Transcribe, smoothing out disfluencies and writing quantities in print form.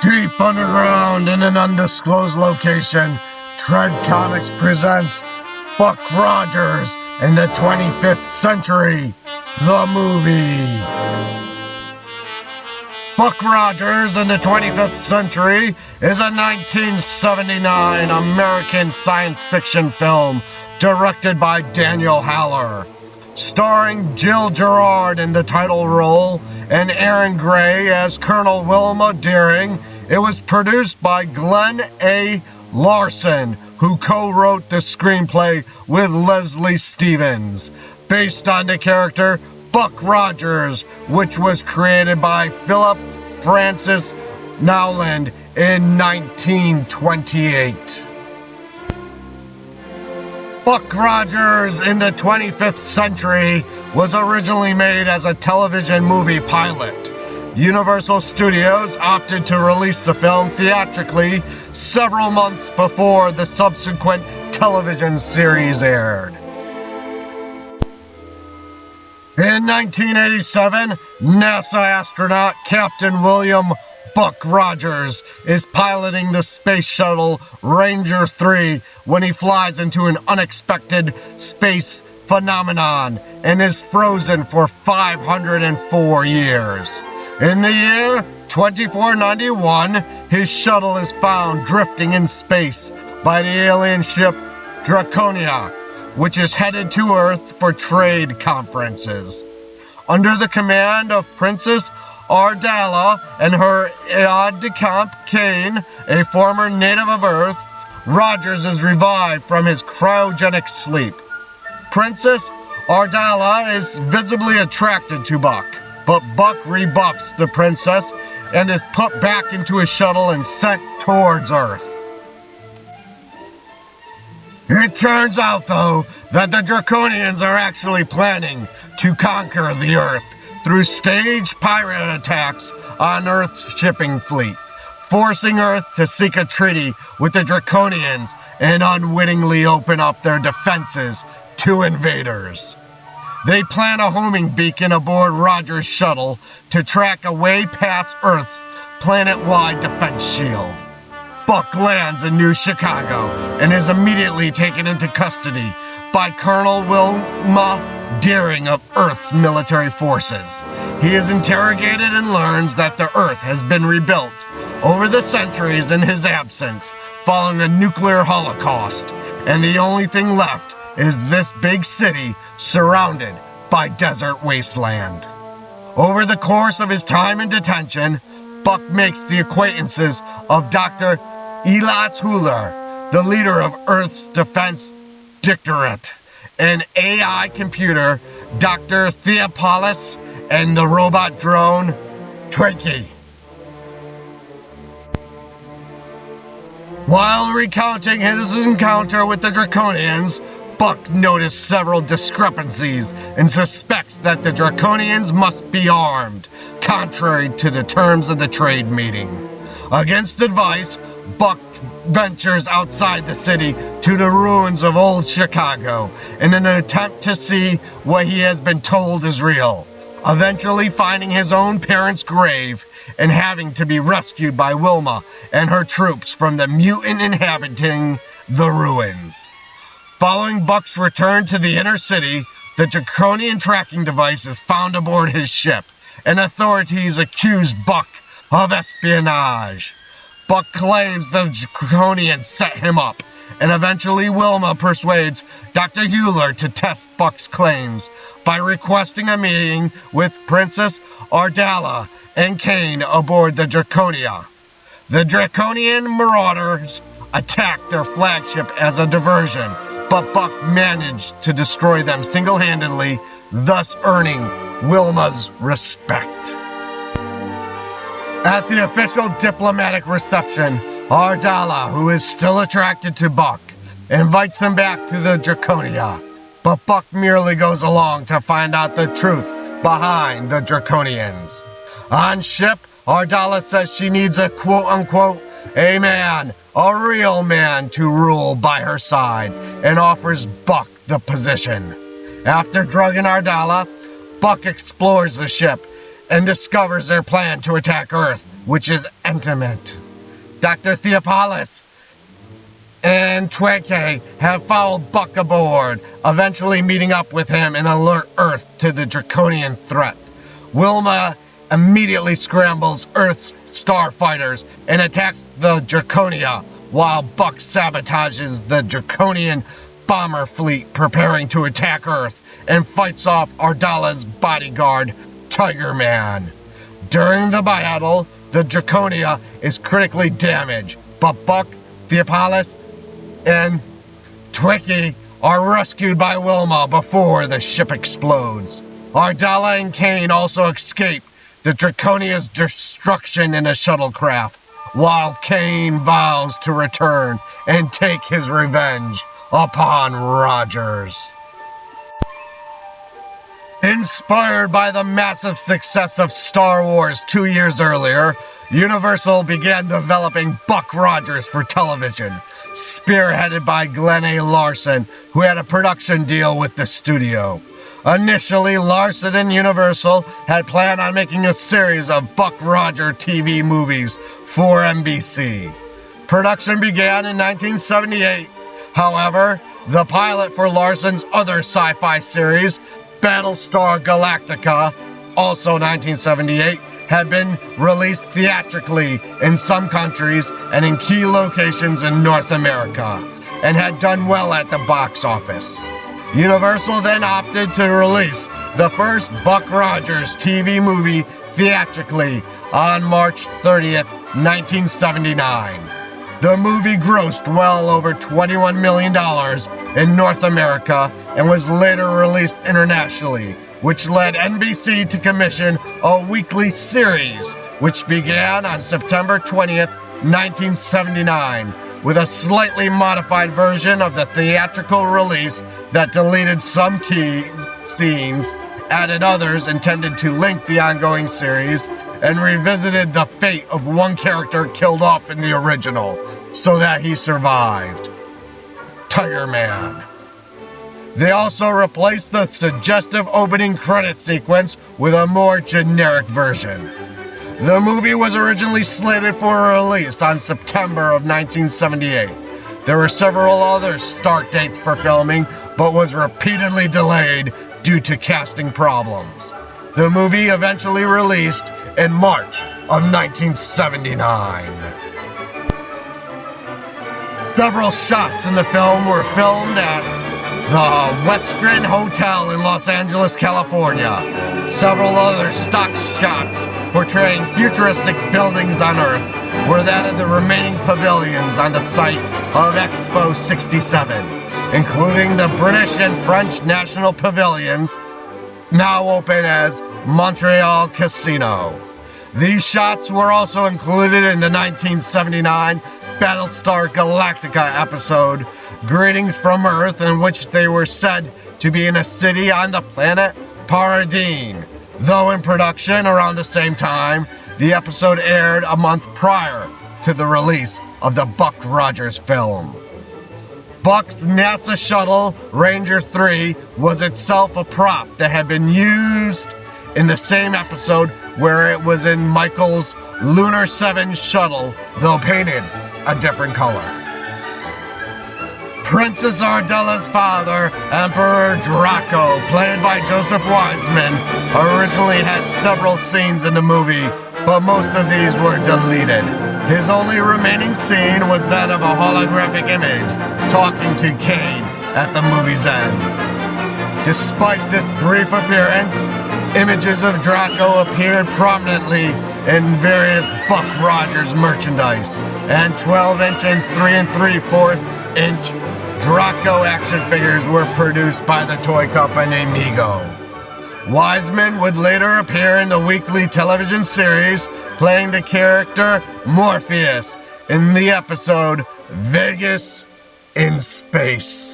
Deep underground in an undisclosed location, Tread Comics presents Buck Rogers in the 25th Century, the movie. Buck Rogers in the 25th Century is a 1979 American science fiction film directed by Daniel Haller. Starring Gil Gerard in the title role and Erin Gray as Colonel Wilma Deering, it was produced by Glen A. Larson, who co-wrote the screenplay with Leslie Stevens, based on the character Buck Rogers, which was created by Philip Francis Nowlan in 1928. Buck Rogers in the 25th Century was originally made as a television movie pilot. Universal Studios opted to release the film theatrically several months before the subsequent television series aired. In 1987, NASA astronaut Captain William Buck Rogers is piloting the space shuttle Ranger 3 when he flies into an unexpected space phenomenon and is frozen for 504 years. In the year 2491, his shuttle is found drifting in space by the alien ship Draconia, which is headed to Earth for trade conferences. Under the command of Princess Ardala and her aide-de-camp Kane, a former native of Earth, Rogers is revived from his cryogenic sleep. Princess Ardala is visibly attracted to Buck, but Buck rebuffs the princess and is put back into his shuttle and sent towards Earth. It turns out, though, that the Draconians are actually planning to conquer the Earth through staged pirate attacks on Earth's shipping fleet, forcing Earth to seek a treaty with the Draconians and unwittingly open up their defenses to invaders. They plan a homing beacon aboard Rogers' shuttle to track a way past Earth's planet-wide defense shield. Buck lands in New Chicago and is immediately taken into custody by Colonel Wilma Deering of Earth's military forces. He is interrogated and learns that the Earth has been rebuilt over the centuries in his absence following a nuclear holocaust, and the only thing left is this big city surrounded by desert wasteland. Over the course of his time in detention, Buck makes the acquaintances of Dr. Elias Huller, the leader of Earth's Defense Directorate, an AI computer, Dr. Theopolis, and the robot drone, Twinkie. While recounting his encounter with the Draconians, Buck noticed several discrepancies and suspects that the Draconians must be armed, contrary to the terms of the trade meeting. Against advice, Buck ventures outside the city to the ruins of old Chicago in an attempt to see what he has been told is real, eventually finding his own parents' grave and having to be rescued by Wilma and her troops from the mutant inhabiting the ruins. Following Buck's return to the inner city, the Draconian tracking device is found aboard his ship, and authorities accuse Buck of espionage. Buck claims the Draconians set him up, and eventually Wilma persuades Dr. Huller to test Buck's claims by requesting a meeting with Princess Ardala and Kane aboard the Draconia. The Draconian marauders attacked their flagship as a diversion, but Buck managed to destroy them single-handedly, thus earning Wilma's respect. At the official diplomatic reception, Ardala, who is still attracted to Buck, invites him back to the Draconia, but Buck merely goes along to find out the truth behind the Draconians. On ship, Ardala says she needs a quote-unquote a man, a real man, to rule by her side, and offers Buck the position. After drugging Ardala, Buck explores the ship and discovers their plan to attack Earth which is intimate. Dr. Theopolis and Tweke have followed Buck aboard, eventually meeting up with him and alert Earth to the draconian threat. Wilma immediately scrambles Earth's starfighters and attacks the Draconia, while Buck sabotages the draconian bomber fleet preparing to attack Earth and fights off Ardala's bodyguard, Tiger Man. During the battle, the Draconia is critically damaged, but Buck, Theopolis, and Twiki are rescued by Wilma before the ship explodes. Ardala and Kane also escape the Draconia's destruction in a shuttlecraft, while Kane vows to return and take his revenge upon Rogers. Inspired by the massive success of Star Wars 2 years earlier, Universal began developing Buck Rogers for television, spearheaded by Glen A. Larson, who had a production deal with the studio. Initially, Larson and Universal had planned on making a series of Buck Rogers TV movies for NBC. Production began in 1978. However, the pilot for Larson's other sci-fi series, Battlestar Galactica, also 1978, had been released theatrically in some countries and in key locations in North America, and had done well at the box office. Universal then opted to release the first Buck Rogers TV movie theatrically on March 30th, 1979. The movie grossed well over $21 million in North America and was later released internationally, which led NBC to commission a weekly series, which began on September 20th, 1979, with a slightly modified version of the theatrical release that deleted some key scenes, added others intended to link the ongoing series, and revisited the fate of one character killed off in the original, so that he survived. Tiger Man. They also replaced the suggestive opening credit sequence with a more generic version. The movie was originally slated for release on September of 1978. There were several other start dates for filming, but was repeatedly delayed due to casting problems. The movie eventually released in March of 1979. Several shots in the film were filmed at the Western Hotel in Los Angeles, California. Several other stock shots portraying futuristic buildings on Earth were that of the remaining pavilions on the site of Expo 67, including the British and French National Pavilions, now open as Montreal Casino. These shots were also included in the 1979 Battlestar Galactica episode, Greetings from Earth, in which they were said to be in a city on the planet Paradine. Though in production around the same time, the episode aired a month prior to the release of the Buck Rogers film. Buck's NASA shuttle, Ranger 3, was itself a prop that had been used in the same episode where it was in Michael's Lunar 7 shuttle, though painted a different color. Princess Ardala's father, Emperor Draco, played by Joseph Wiseman, originally had several scenes in the movie, but most of these were deleted. His only remaining scene was that of a holographic image talking to Kane at the movie's end. Despite this brief appearance, images of Draco appeared prominently in various Buck Rogers merchandise, and 12-inch and 3 3/4-inch Draco action figures were produced by the toy company Mego. Wiseman would later appear in the weekly television series playing the character Morpheus in the episode Vegas in Space.